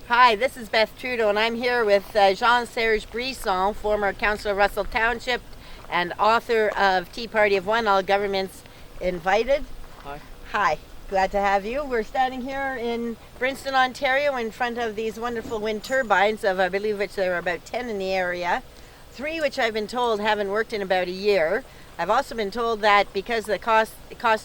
Hi, this is Beth Trudeau, and I'm here with Serge Brisson, former councillor of Russell Township and author of Tea Party of One, All Governments Invited. Hi. Hi, glad to have you. We're standing here in Brinston, Ontario, in front of these wonderful wind turbines of, I believe, which there are about 10 in the area. 3 which I've been told haven't worked in about a year. I've also been told that because it costs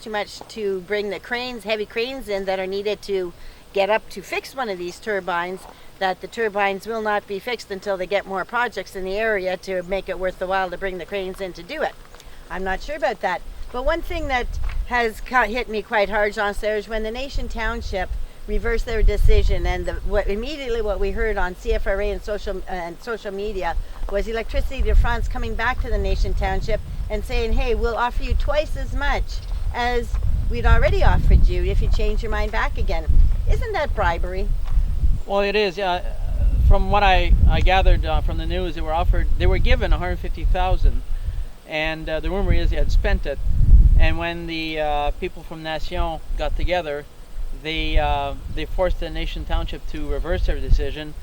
too much to bring the cranes, heavy cranes in that are needed to get up to fix one of these turbines, that the turbines will not be fixed until they get more projects in the area to make it worth the while to bring the cranes in to do it. I'm not sure about that. But one thing that has hit me quite hard, Jean-Serge, when the Nation Township reversed their decision, and immediately what we heard on CFRA and social media was Electricity de France coming back to the Nation Township and saying, hey, we'll offer you twice as much as we'd already offered you if you change your mind back again. Isn't that bribery? Well, it is. From what I gathered from the news, they were given 150,000, and the rumor is they had spent it. And when the people from Nation got together, they forced the Nation Township to reverse their decision.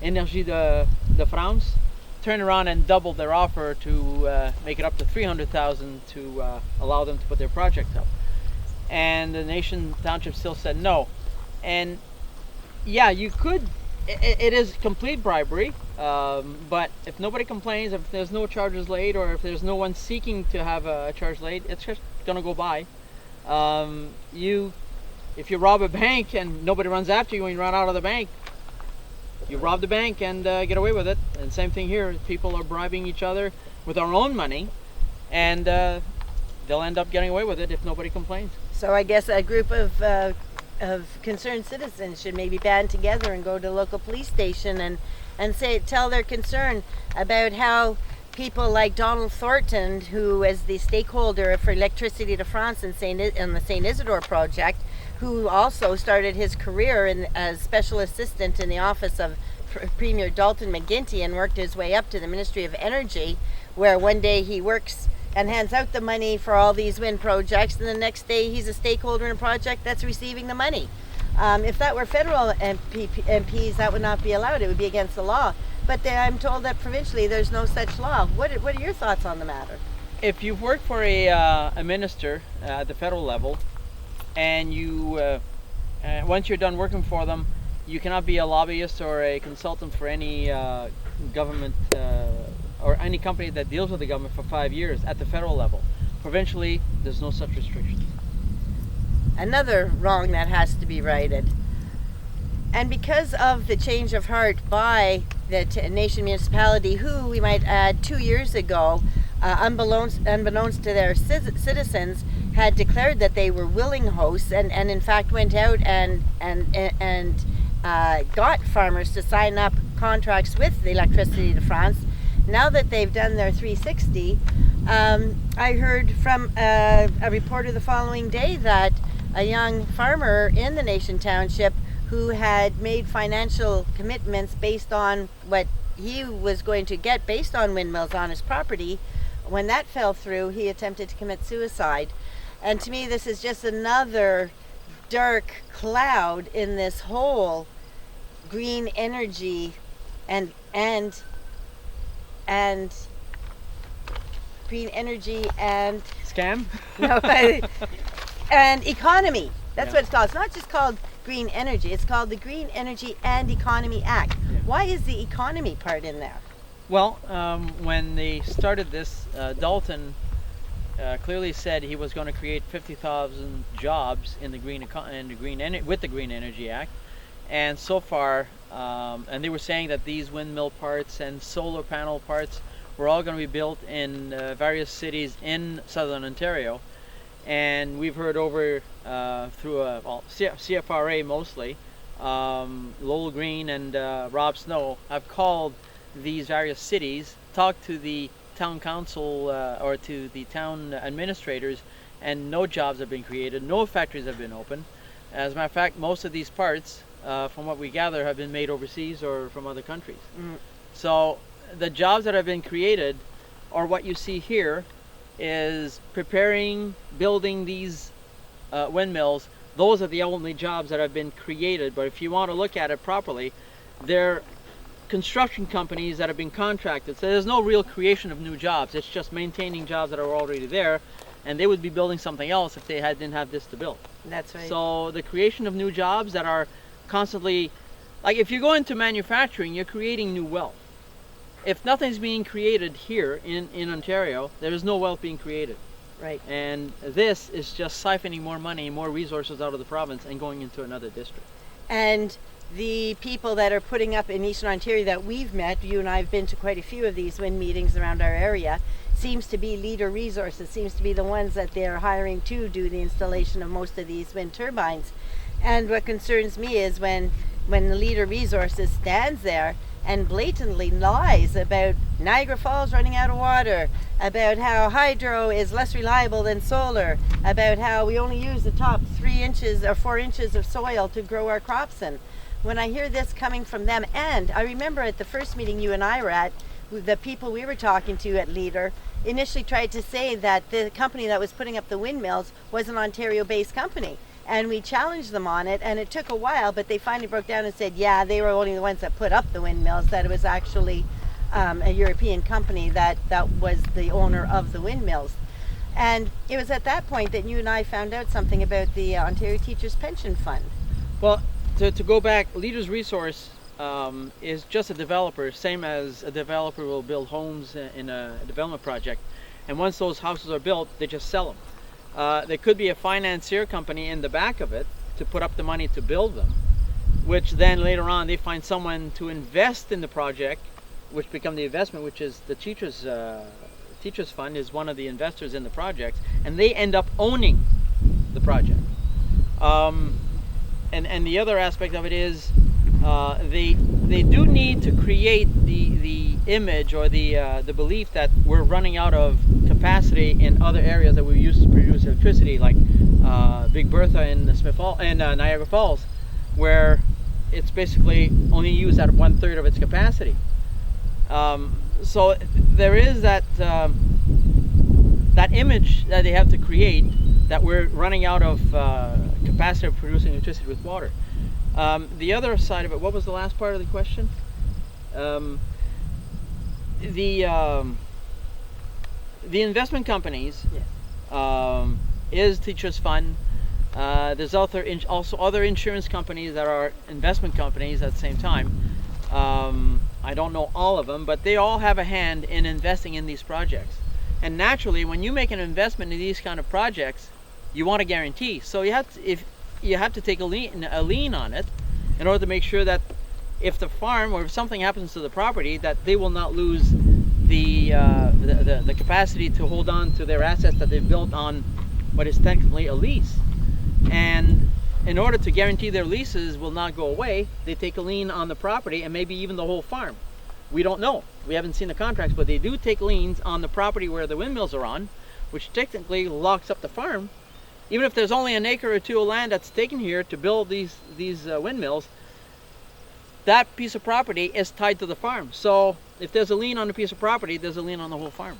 Énergie de France turned around and doubled their offer to make it up to 300,000 to allow them to put their project up. And the Nation Township still said no. And yeah, you could. It is complete bribery. But if nobody complains, if there's no charges laid, or if there's no one seeking to have a charge laid, it's just gonna go by. If you rob a bank and nobody runs after you when you run out of the bank, you rob the bank and get away with it. And same thing here. People are bribing each other with our own money, and they'll end up getting away with it if nobody complains. So I guess a group of concerned citizens should maybe band together and go to the local police station and tell their concern about how people like Donald Thornton, who is the stakeholder for Electricity de France in the St. Isidore project, who also started his career as special assistant in the office of Premier Dalton McGuinty and worked his way up to the Ministry of Energy, where one day he works and hands out the money for all these wind projects, and the next day he's a stakeholder in a project that's receiving the money. If that were federal MPs, that would not be allowed. It would be against the law. But I'm told that provincially there's no such law. What are your thoughts on the matter? If you've worked for a minister at the federal level, and you once you're done working for them, you cannot be a lobbyist or a consultant for any government or any company that deals with the government for 5 years at the federal level. Provincially, there's no such restrictions. Another wrong that has to be righted. And because of the change of heart by the Nation municipality, who we might add 2 years ago, unbeknownst to their citizens, had declared that they were willing hosts, and in fact went out and got farmers to sign up contracts with the Electricity de France. Now that they've done their 360, I heard from a reporter the following day that a young farmer in the Nation Township who had made financial commitments based on what he was going to get based on windmills on his property, when that fell through, he attempted to commit suicide. And to me, this is just another dark cloud in this whole green energy and green energy and Scam? no, and economy. That's Yeah. what it's called. It's not just called green energy. It's called the Green Energy and Economy Act. Yeah. Why is the economy part in there? Well, when they started this, Dalton clearly said he was going to create 50,000 jobs in the with the Green Energy Act, and so far, and they were saying that these windmill parts and solar panel parts were all going to be built in various cities in southern Ontario, and we've heard over through CFRA mostly, Lowell Green and Rob Snow have called these various cities, talked to the town council or to the town administrators, and no jobs have been created, no factories have been opened. As a matter of fact, most of these parts, from what we gather, have been made overseas or from other countries. So the jobs that have been created, or what you see here, is preparing, building these windmills. Those are the only jobs that have been created. But if you want to look at it properly, they're construction companies that have been contracted. So there's no real creation of new jobs. It's just maintaining jobs that are already there, and they would be building something else if they didn't have this to build. That's right. So the creation of new jobs that are constantly, like if you go into manufacturing, you're creating new wealth. If nothing's being created here in Ontario, there is no wealth being created. Right. And this is just siphoning more money, more resources out of the province and going into another district. And the people that are putting up in Eastern Ontario that we've met, you and I have been to quite a few of these wind meetings around our area, seems to be Leader Resources, seems to be the ones that they're hiring to do the installation of most of these wind turbines. And what concerns me is when the Leader Resources stands there and blatantly lies about Niagara Falls running out of water, about how hydro is less reliable than solar, about how we only use the top 3 inches or 4 inches of soil to grow our crops in. When I hear this coming from them, and I remember at the first meeting you and I were at, the people we were talking to at Leader initially tried to say that the company that was putting up the windmills was an Ontario-based company. And we challenged them on it, and it took a while, but they finally broke down and said, yeah, they were only the ones that put up the windmills, that it was actually a European company that was the owner of the windmills. And it was at that point that you and I found out something about the Ontario Teachers Pension Fund. Well, to go back, Leaders Resource is just a developer, same as a developer will build homes in a development project. And once those houses are built, they just sell them. There could be a financier company in the back of it to put up the money to build them, which then later on they find someone to invest in the project, which become the investment, which is the teachers fund is one of the investors in the project, and they end up owning the project. And the other aspect of it is they do need to create the image or the belief that we're running out of capacity in other areas that we used to produce electricity, like Big Bertha in Niagara Falls, where it's basically only used at 1/3 of its capacity. So there is that image that they have to create that we're running out of capacity of producing electricity with water. The other side of it, what was the last part of the question? The investment companies, yes. Is Teachers Fund. There's also other insurance companies that are investment companies at the same time. I don't know all of them, but they all have a hand in investing in these projects. And naturally, when you make an investment in these kind of projects, you want a guarantee. So you have to take a lien on it in order to make sure that if the farm or if something happens to the property, that they will not lose the capacity to hold on to their assets that they've built on what is technically a lease. And in order to guarantee their leases will not go away, they take a lien on the property and maybe even the whole farm. We don't know. We haven't seen the contracts, but they do take liens on the property where the windmills are on, which technically locks up the farm. Even if there's only an acre or two of land that's taken here to build these windmills, that piece of property is tied to the farm. So if there's a lien on a piece of property, there's a lien on the whole farm.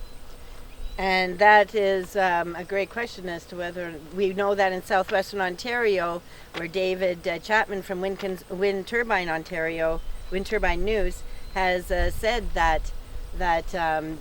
And that is a great question as to whether we know that in southwestern Ontario, where David Chapman from Wind Turbine News has said that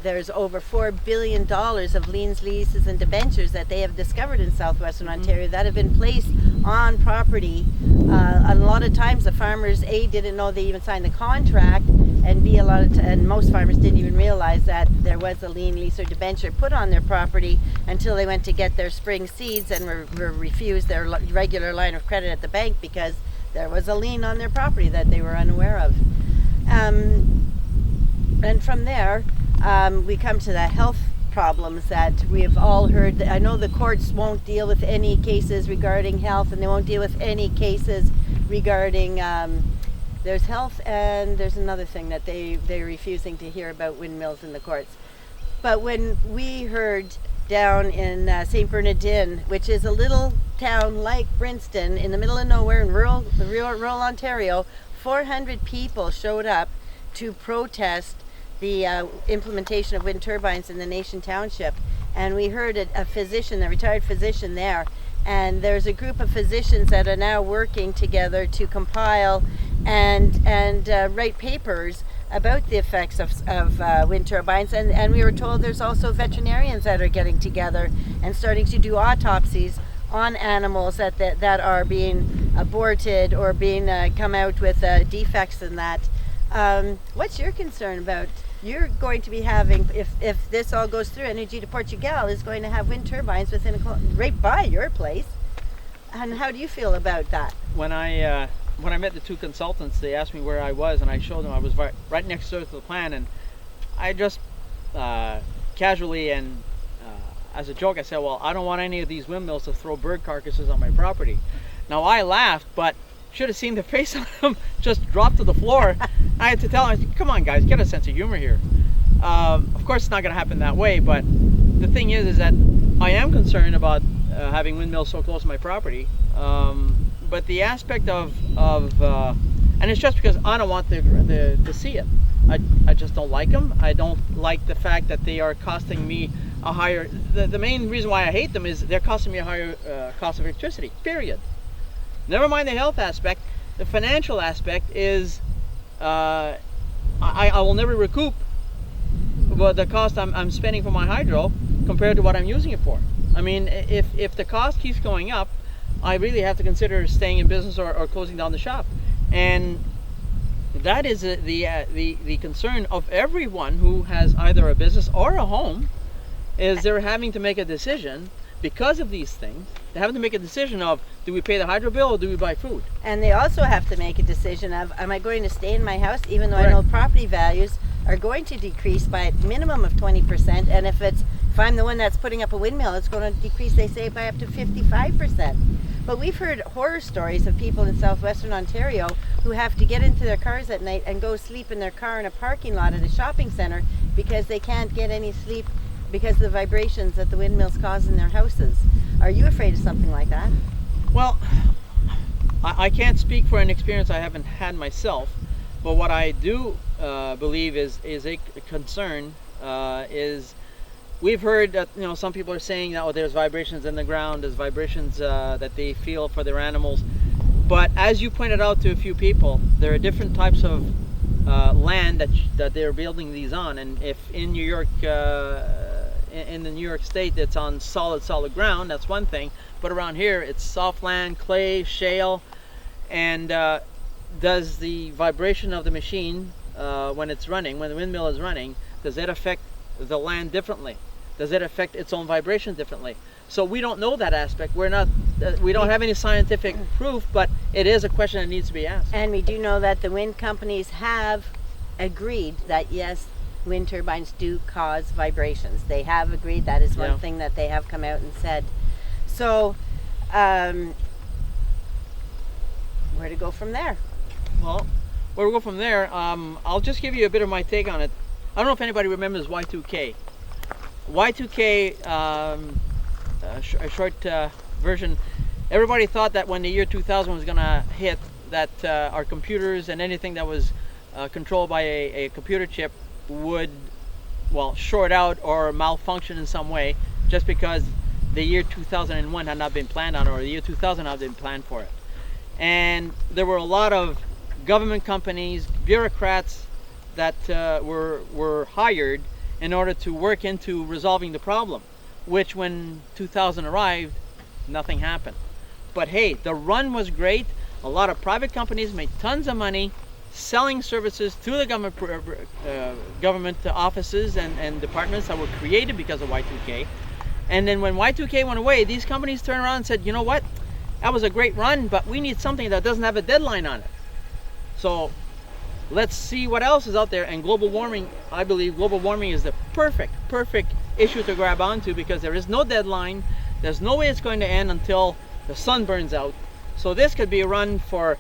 there's over $4 billion of liens, leases, and debentures that they have discovered in southwestern Ontario that have been placed on property. A lot of times the farmers, A, didn't know they even signed the contract, and B, and most farmers didn't even realize that there was a lien, lease, or debenture put on their property until they went to get their spring seeds and were refused their regular line of credit at the bank because there was a lien on their property that they were unaware of. And from there, we come to the health problems that we have all heard. I know the courts won't deal with any cases regarding health, and they won't deal with any cases regarding there's health, and there's another thing that they're refusing to hear about windmills in the courts. But when we heard down in St. Bernardine, which is a little town like Brinston in the middle of nowhere in rural Ontario, 400 people showed up to protest the implementation of wind turbines in the Nation Township. And we heard a physician, a retired physician there, and there's a group of physicians that are now working together to compile and write papers about the effects of wind turbines. And we were told there's also veterinarians that are getting together and starting to do autopsies on animals that are being aborted or being come out with defects in that. What's your concern about? You're going to be having, if this all goes through, Energy de Portugal is going to have wind turbines right by your place. And how do you feel about that? When I met the two consultants, they asked me where I was, and I showed them I was right next door to the plant, and I just casually and as a joke, I said, well, I don't want any of these windmills to throw bird carcasses on my property. Now, I laughed, but should have seen the face on them just drop to the floor. I had to tell them, come on, guys, get a sense of humor here. Of course, it's not going to happen that way, but the thing is that I am concerned about having windmills so close to my property. But the aspect of and it's just because I don't want to see it. I just don't like them. I don't like the fact that they are costing me a higher, the main reason why I hate them is they're costing me a higher cost of electricity, period. Never mind the health aspect. The financial aspect is I will never recoup the cost I'm spending for my hydro compared to what I'm using it for. I mean, if the cost keeps going up, I really have to consider staying in business or closing down the shop. And that is the concern of everyone who has either a business or a home, is they're having to make a decision because of these things. They're having to make a decision of, do we pay the hydro bill or do we buy food? And they also have to make a decision of, am I going to stay in my house even though I know property values are going to decrease by a minimum of 20%, and if I'm the one that's putting up a windmill, it's going to decrease, they say, by up to 55%. But we've heard horror stories of people in southwestern Ontario who have to get into their cars at night and go sleep in their car in a parking lot at a shopping center because they can't get any sleep because of the vibrations that the windmills cause in their houses. Are you afraid of something like that? Well, I can't speak for an experience I haven't had myself, but what I do believe is a concern is, we've heard that, you know, some people are saying that, oh, there's vibrations in the ground, there's vibrations that they feel for their animals. But as you pointed out to a few people, there are different types of land that they're building these on. And if in New York, in the New York State, it's on solid ground, that's one thing. But around here, it's soft land, clay, shale. And does the vibration of the machine when it's running, when the windmill is running, does it affect the land differently? Does it affect its own vibration differently? So we don't know that aspect. We don't have any scientific proof, but it is a question that needs to be asked. And we do know that the wind companies have agreed that yes, wind turbines do cause vibrations. They have agreed. That is one thing that they have come out and said. So where to go from there? Well, where to go from there, I'll just give you a bit of my take on it. I don't know if anybody remembers Y2K. Y2K, a short version, everybody thought that when the year 2000 was going to hit, that our computers and anything that was controlled by a computer chip would, well, short out or malfunction in some way, just because the year 2001 had not been planned on, or the year 2000 had not been planned for it. And there were a lot of government companies, bureaucrats that were hired in order to work into resolving the problem, which when 2000 arrived, nothing happened. But hey, the run was great. A lot of private companies made tons of money selling services to the government offices and departments that were created because of Y2K. And then when Y2K went away, these companies turned around and said, you know what, that was a great run, but we need something that doesn't have a deadline on it. So let's see what else is out there. And global warming, I believe global warming is the perfect issue to grab onto, because there is no deadline. There's no way it's going to end until the sun burns out. So this could be a run for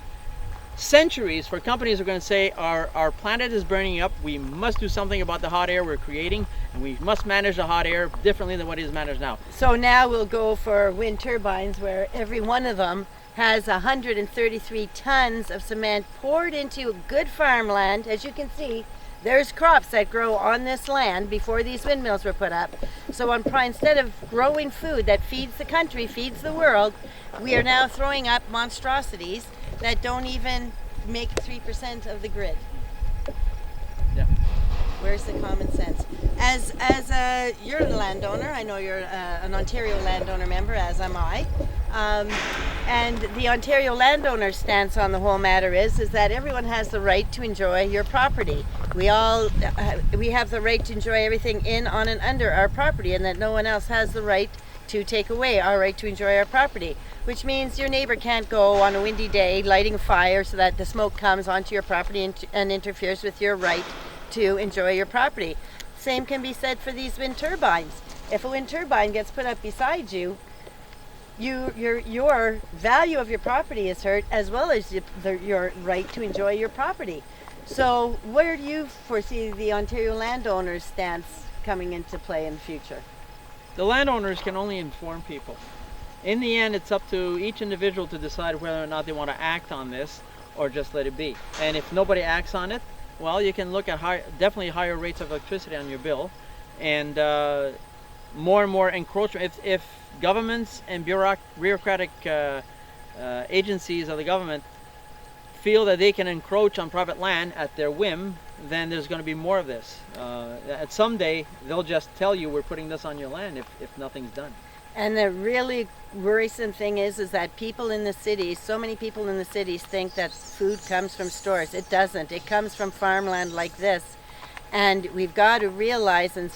centuries, for companies who are going to say our planet is burning up, we must do something about the hot air we're creating, and we must manage the hot air differently than what is managed now. So now we'll go for wind turbines where every one of them has 133 tons of cement poured into good farmland. As you can see, there's crops that grow on this land before these windmills were put up. So instead of growing food that feeds the country, feeds the world, we are now throwing up monstrosities that don't even make 3% of the grid. Yeah. Where's the common sense? As you're a landowner, I know you're an Ontario landowner member, as am I. And the Ontario landowner stance on the whole matter is that everyone has the right to enjoy your property. We have the right to enjoy everything in, on, and under our property, and that no one else has the right to take away our right to enjoy our property. Which means your neighbor can't go on a windy day lighting a fire so that the smoke comes onto your property and interferes with your right to enjoy your property. Same can be said for these wind turbines. If a wind turbine gets put up beside you, your value of your property is hurt, as well as your right to enjoy your property. So where do you foresee the Ontario landowners' stance coming into play in the future? The landowners can only inform people. In the end, it's up to each individual to decide whether or not they want to act on this or just let it be. And if nobody acts on it, well, you can look at definitely higher rates of electricity on your bill, and more and more encroachment. If governments and bureaucratic agencies of the government feel that they can encroach on private land at their whim, then there's going to be more of this. At some day, they'll just tell you we're putting this on your land if nothing's done. And the really worrisome thing is that people in the cities, so many people in the cities think that food comes from stores. It doesn't. It comes from farmland like this. And we've got to realize and